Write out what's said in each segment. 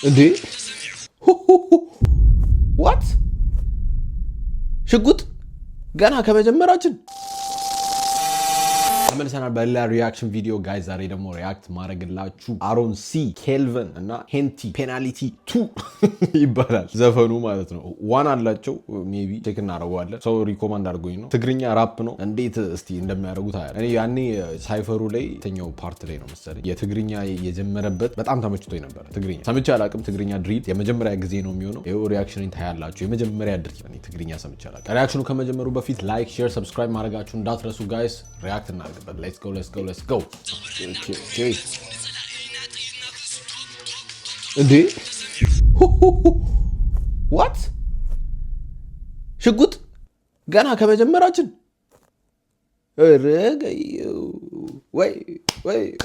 እንዴ what ሽጉጥ ገና ከመጀመራችን ተመልሰናል በሌላ ሪአክሽን ቪዲዮ ጋይስ። ዛሬ ደግሞ ሪአክት ማድረግላችሁ አሮን ሲ ኬልቨን እና ሄንቲ ፔናልቲ 2 ይባላል ዘፈኑ ማለት ነው። ዋን አላቸው ሜቢ ቼክ እናደርገዋለን። ሰው ሪኮማንድ አድርጎኝ ነው። ትግርኛ ራፕ ነው። እንዴት እስቲ እንደሚያደርጉት አያለ እኔ ያኔ ሳይፈሩ ላይ የተኛው ፓርት ላይ ነው መሰለኝ የትግርኛ የጀመረበት በጣም ተመችቶኝ ነበር። ትግርኛ ሰምቼ አላውቅም። ትግርኛ ድሪል የመጀመሪያ ጊዜ ነው የሚሆነው። ይሄው ሪአክሽን ታያላችሁ። የመጀመሪያ ድሪል እኔ ትግርኛ ሰምቼ አላውቅም። ሪአክሽኑ ከመጀመሩ በፊት ላይክ፣ ሼር፣ ሰብስክራይብ ማድረጋችሁን እንዳትረሱ ጋይስ። ሪአክት እናደርግ But let's go. Okay. Indi? What? ሽጉጥ ገና ከመጀመራችን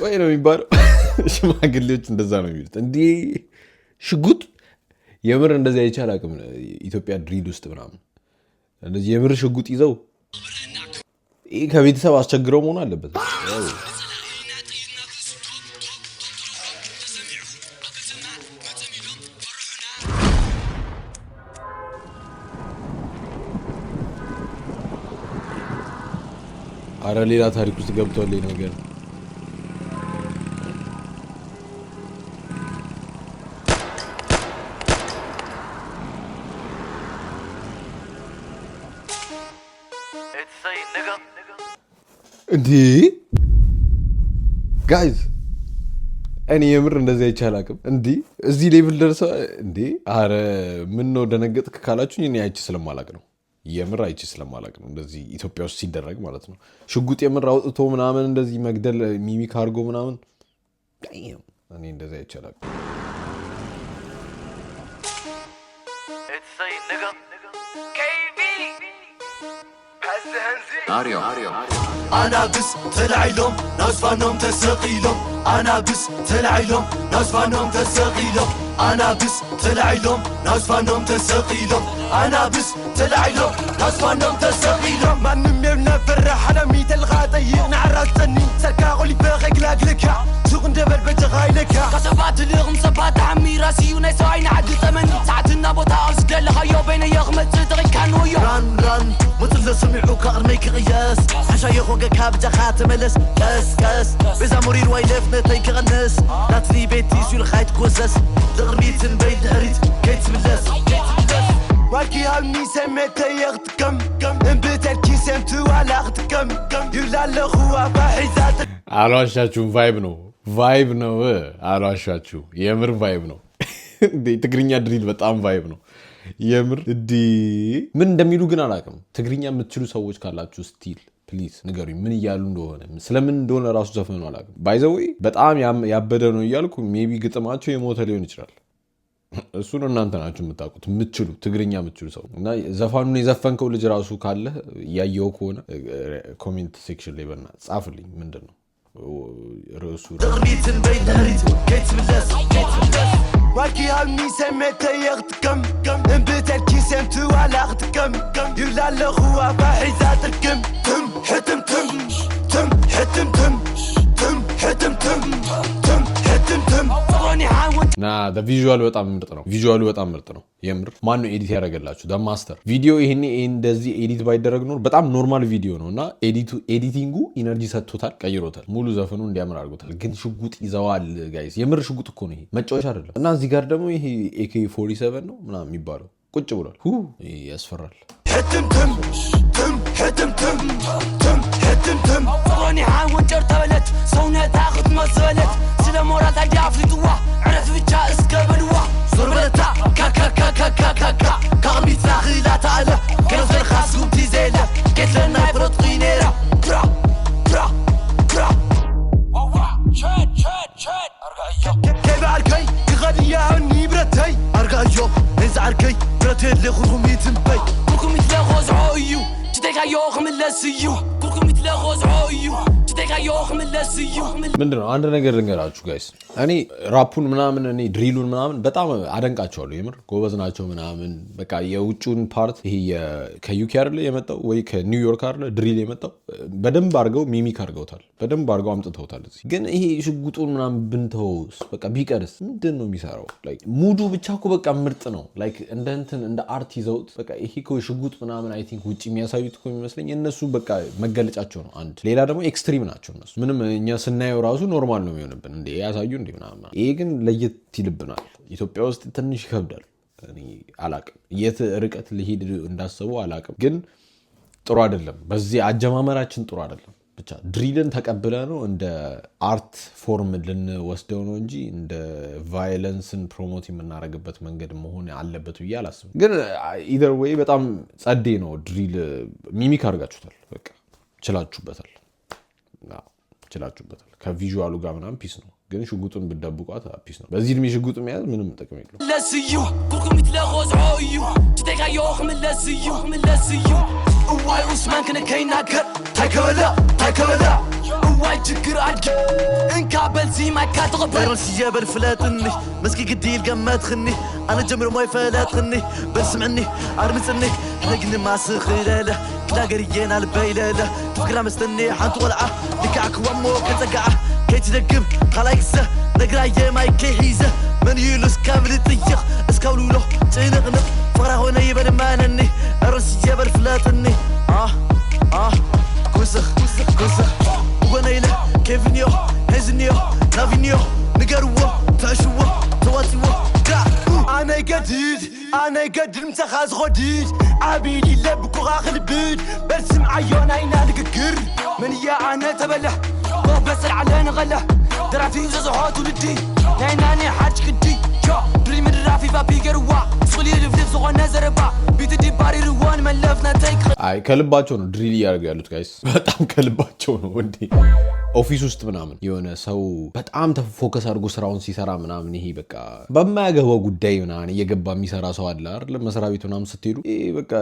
ወይ ነው የሚባለው። ሽማግሌዎች እንደዛ ነው የሚሉት። እንዴ ሽጉጥ የምር እንደዚህ አይቻል አቅም ኢትዮጵያ ድሪል ውስጥ ምናምን እንደዚህ የምር ሽጉጥ ይዘው ከቤተሰብ አስቸግረው መሆን አለበት። አረ ሌላ ታሪክ ውስጥ ገብቷል ነገር። እንዴ ጋይዝ እኔ የምር እንደዚህ አይቻል አቅም እንዴ እዚህ ሌቭል ደርሰ እንዴ። አረ ምን ነው ደነገጥክ ካላችሁኝ እኔ አይቼ ስለማላቅ ነው። የምር አይቼ ስለማላቅ ነው እንደዚህ ኢትዮጵያ ውስጥ ሲደረግ ማለት ነው። ሽጉጥ የምር አውጥቶ ምናምን እንደዚህ መግደል ሚሚክ አድርጎ ምናምን እኔ እንደዚህ አይቻል አቅም أنا بس تلعيلهم ناس فانهم تسقيلهم أنا بس تلعيلهم ناس فانهم تسقيلهم أنا بس تلعيلهم ناس فانهم تسقيلهم أنا بس تلعيلهم ناس فانهم تسقيلهم من ميرنا فرح على ميت الغاطي نعرفتني سركا قولي باغي قلاقلك سوق ندبر بتغايلك كسبات لغم سبات عمي راسي وناس عين عدل ثمني ساعتنا بوتا أصدق لخيو بين يغمت تغي كانوا يوم ران مثل سمعوك أرميك غياس عشا يخوك كابجا خاتم لس كس بزا مرير ويلفنا تيك غنس ناتري بيتي سوي الخايت كوزس دغرميت بيت هريت كيت ملس واكي هالمي سميت يغتكم انبتل كي سمتو على اغتكم يلا لغوا باحيزات አሏሻችሁም ቫይብ ነው አሏሻችሁ የምር ቫይብ ነው። ትግርኛ ድሪል በጣም ቫይብ ነው የምር። ምን እንደሚሉ ግን አላውቅም። ትግርኛ የምትችሉ ሰዎች ካላችሁ ስቲል ፕሊዝ ንገሩኝ ምን እያሉ እንደሆነ። ስለምን እንደሆነ ራሱ ዘፈኑ አላውቅም። ባይ ዘ ዌይ በጣም ያበደ ነው እያልኩ ሜቢ ግጥማቸው የሞተ ሊሆን ይችላል። እሱን እናንተ ናችሁ የምታውቁት የምትችሉ ትግርኛ የምትችሉ ሰው እና ዘፋኑን የዘፈንከው ልጅ ራሱ ካለ እያየው ከሆነ ኮሜንት ሴክሽን ላይ በእናትህ ጻፍልኝ። ምንድን ነው ርዕሱ? دغريتن بين هريت كيت ملس واكي هالمي سميت يغتكم انبتل كي سمتو على اغتكم يلا لغوا باحيزاتكم تم حتم تم تم حتم تم تم حتم تم تم حتم تم ና ቪዥዋሉ በጣም ምርጥ ነው የምር። ማን ነው ኤዲት ያደረገላችሁ? ዳ ማስተር ቪዲዮ። ይሄኔ እንደዚህ ኤዲት ባይደረግ ነው በጣም ኖርማል ቪዲዮ ነው እና ኤዲቲንጉ ኢነርጂ ሰጥቶታል፣ ቀይሮታል፣ ሙሉ ዘፈኑ እንዲያምር አድርጎታል። ግን ሽጉጥ ይዘዋል ጋይስ። የምር ሽጉጥ እኮ ነው ይሄ፣ መጫወቻ አይደለም። እና እዚህ ጋር ደግሞ ይሄ AK47 ነው ምናምን የሚባለው ቁጭ ብሏል። ያስፈራል። حتم صغرني حاول ترتبلت صونة تاخد مسؤولت سلا مورا تاجي عفلتوا عرف بيتشا اسكبلوا صربلتا كا كا كا كا كا كا كا كغمي تاخي لا تعالى كانوا في الخاص ومتي زيلة كيت لنا يبرد قينيرا كرا كرا كرا شاد أرقايو كيف عالكي يغني يا عني برتي أرقايو نزع عالكي برتي اللي خلقهم يتنبي كلكم يتلاغوز عويو تتيك عيوخ من لاسيو كلكم يتلاغوز عويو ምንድነው አንድ ነገር ልንገራችሁ ጋይስ እኔ ራፑን ምናምን እኔ ድሪሉን ምናምን በጣም አደንቃቸዋለሁ የምር ጎበዝ ናቸው ምናምን በቃ የውጭውን ፓርት ይሄ ከዩኬ አይደለ የመጣው ወይ ከኒውዮርክ አይደለ ድሪል የመጣው በደንብ አድርገው ሚሚክ አድርገውታል በደንብ አድርገው አምጥተውታል ግን ይሄ ሽጉጡን ምናምን ብንተውስ በቃ ቢቀርስ ምንድን ነው የሚሰራው ላይክ ሙዱ ብቻ እኮ በቃ ምርጥ ነው ላይክ እንደ አርት ይዘውት በቃ ይሄ እኮ ሽጉጥ ምናምን አይ ቲንክ ውጭ የሚያሳዩት እኮ የሚመስለኝ እነሱ በቃ መገለጫቸው ነው አንድ ሌላ ደግሞ ኤክስትሪም ናቸው እነሱ ምንም እኛ ስናየው ራሱ ኖርማል ነው የሚሆንብን እንዴ ያሳዩ እንዴ ምናምን ይሄ ግን ለየት ይልብናል ኢትዮጵያ ውስጥ ትንሽ ይከብዳል እኔ አላቅም የት ርቀት ሊሄድ እንዳሰቡ አላቅም ግን ጥሩ አይደለም በዚህ አጀማመራችን ጥሩ አይደለም ብቻ ድሪልን ተቀብለ ነው እንደ አርት ፎርም ልንወስደው ነው እንጂ እንደ ቫዮለንስን ፕሮሞት የምናደርግበት መንገድ መሆን አለበት ብዬ አላስብም ግን ኢዘር ዌይ በጣም ጸዴ ነው ድሪል ሚሚክ አድርጋችሁታል በቃ ችላችሁበታል ከቪዥዋሉ ጋር ምናምን ፒስ ነው ግን ሽጉጡን ብትደብቋት ፒስ ነው በዚህ እድሜ ሽጉጥ መያዝ ምንም ጥቅም የለውም ለስዩ ኩርኩም ይትለቆዝሖ እዩ ትተካዮ ክምለስዩ እዋይ ኡስማን ክንከይናገር ታይከበላ እዋይ ችግር አድጊ እንካ በልዚ ማይካ ትቕበል ሲየበል ፍለጥኒ መስኪ ግዲል ገመትኽኒ ኣነ ጀምር ሞይ ፈለጥኽኒ በልስምዕኒ ኣድምፅኒ ሕነግኒ ማስኽለለ ክዳገርየና ልበይለለ ትፍክራ መስተኒ ሓንቲ ቆልዓ ልክዓክዋሞ ከፀጋዓ ከይትደግም ካልኣይ ክሰ ነግራየ ማይ ከይሒዘ መን ይሉስ ካብ ልጥይቕ እስካብልብሎ ጭንቕንቕ ፍቕራ ኾነ ይበልማነኒ ኣረስየበል ፍለጥኒ ኩስኽ እጎነኢለ ኬፍንዮ ሄዝንዮ ናቪንዮ ንገርዎ ተዕሽዎ ተዋፂዎ ኣነ ገድድ ምተኻ ዝኸድድ ዓቢድ ይለብኩኻ ክልብድ በልስምዓዮ ናይና ንግግር መንያ ኣነ ተበልሕ በስል ዓለ ንቐልሕ ደራፊ ዘዝሖ ትውልዲ ናይናኒ ሓጅ ክዲ ድሪ ምድራፊ ባቢ ገርዋ ስቕሊ ልፍልፍ ዝኾነ ዘረባ ቢት ዲባሪ ርዎን መለፍነተይ አይ ከልባቸው ነው ድሪል እያደረጉ ያሉት ጋይስ በጣም ከልባቸው ነው እንዴ ኦፊስ ውስጥ ምናምን የሆነ ሰው በጣም ፎከስ አድርጎ ስራውን ሲሰራ ምናምን ይሄ በቃ በማያገባው ጉዳይ ምናምን እየገባ የሚሰራ ሰው አለ አይደል መስሪያ ቤቱ ምናምን ስትሄዱ በቃ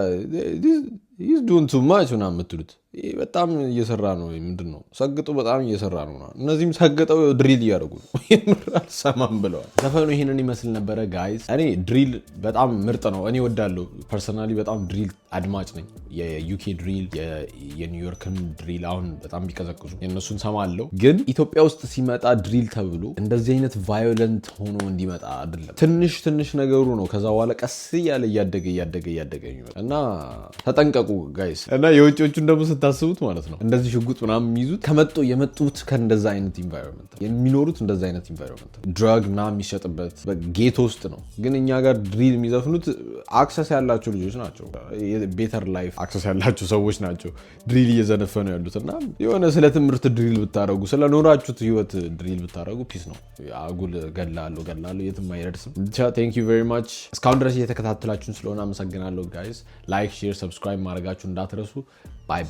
he's doing too much ምናምን የምትሉት በጣም እየሰራ ነው ምንድነው ሰግጦ በጣም እየሰራ ነው እነዚህም ሰግጠው ድሪል እያደረጉ ነው የምራል ሰማም ብለዋል ዘፈኑ ይሄንን ይመስል ነበረ ጋይስ እኔ ድሪል በጣም ምርጥ ነው እኔ ወዳለሁ ፐርሰናሊ በጣም ድሪል አድማጭ ነኝ የዩኬ ድሪል የኒውዮርክን ድሪል አሁን በጣም ቢቀዘቅዙ የነሱን ሰማለሁ ግን ኢትዮጵያ ውስጥ ሲመጣ ድሪል ተብሎ እንደዚህ አይነት ቫዮለንት ሆኖ እንዲመጣ አይደለም ትንሽ ነገሩ ነው ከዛ በኋላ ቀስ እያለ እያደገ ይመጣ እና ተጠንቀቁ ጋይስ እና የውጪዎቹን ደግሞ ስታስቡት ማለት ነው እንደዚህ ሽጉጥ ምናምን የሚይዙት የመጡት ከእንደዛ አይነት ኢንቫይሮንመንት የሚኖሩት እንደዛ አይነት ኢንቫይሮንመንት ድራግ ምናምን የሚሸጥበት ጌቶ ውስጥ ነው ግን እኛ ጋር ድሪል የሚዘፍኑት አክሰስ ያላቸው ልጆች ናቸው ቤተር ላይፍ አክሰስ ያላቸው ሰዎች ናቸው ድሪል እየዘነፈኑ ያሉት እና የሆነ ስለ ትምህርት ድሪል ብታረጉ ስለ ኖራችሁት ህይወት ድሪል ብታረጉ ፒስ ነው አጉል ገላሉ የትም አይደርስም ብቻ ቴንክ ዩ ቬሪ ማች እስካሁን ድረስ እየተከታተላችሁን ስለሆነ አመሰግናለሁ ጋይስ ላይክ ሼር ሰብስክራይብ ማድረጋችሁ እንዳትረሱ ባይ